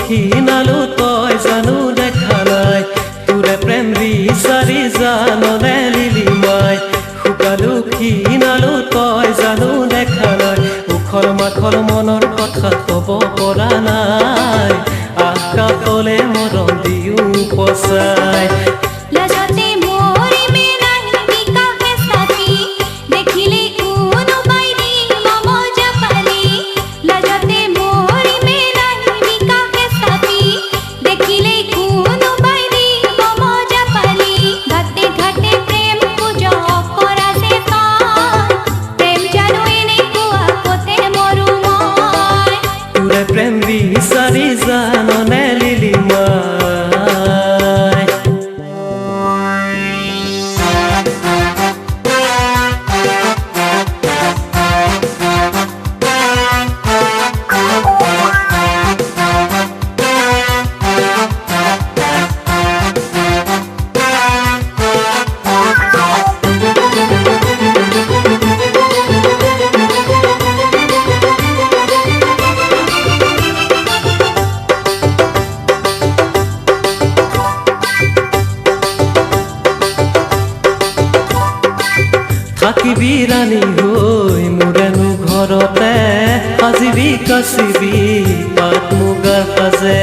ক্ষীণালো তই জানো দেখা নাই তোৰে প্ৰেম বিচাৰি জাননে লিলি মাই শুকালো ক্ষীণালো তই জানো দেখা নাই উখল মাখল মনৰ কথা ক'ব পৰা নাই আকাশলে মৰম দিও পচাই প্ৰেম বিচাৰি জাননে লিলি মাই থাকিবি ৰাণী হৈ মোৰেনো ঘৰতে সাজিবি কাচিবি পাট মুগাৰ সাজে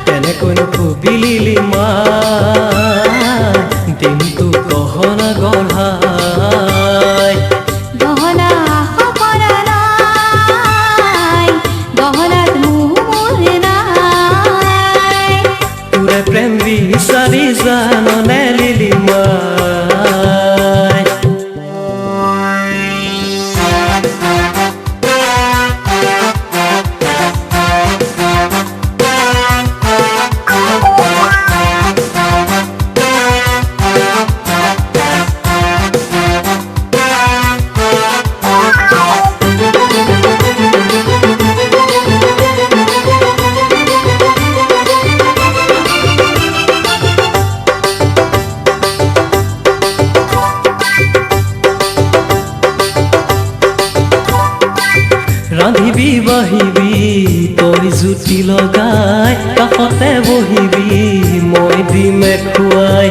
তেনেকৈনো কবি লিলি মাই দিনটো গহনা গঢ়াই প্ৰেম বিচাৰি জাননে লিলি মাই ৰান্ধিবি বাহিবি তই জুতি লগাই কাষতে বহিবি মই দিমে খুৱাই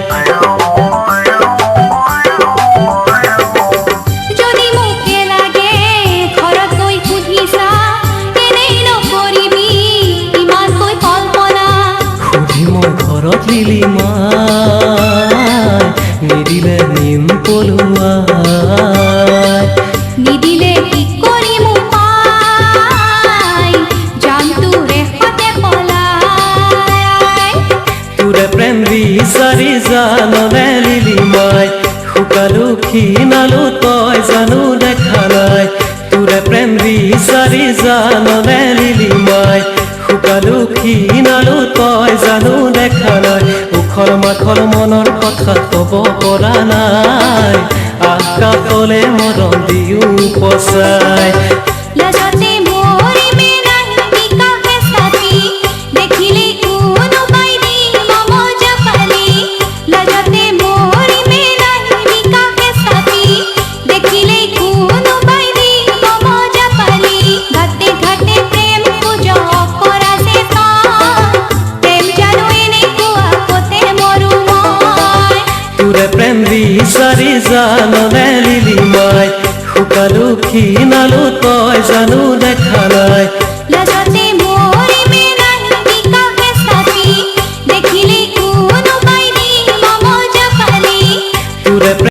যদি মোকে লাগে ঘৰত গৈ সুধিছা এনেই নকৰিবি ইমানকৈ কল্পনা সুধি মই ঘৰত লিলি মাই নিদিলে নিম পলুৱাই নিদিলে প্ৰেম বিচাৰি জাননে লিলি মাই শুকালো ক্ষীণালো তই জানো দেখা নাই তোৰে প্ৰেম বিচাৰি জাননে লিলি মাই শুকালো ক্ষীণালো তই জানো দেখা নাই উখল মাখল মনৰ কথা ক'ব পৰা নাই আকাশলে মৰম দিও পচাই প্ৰেম বিচাৰি জাননে লিলি মাই শুকালো ক্ষীণালো তই জানো দেখা নাই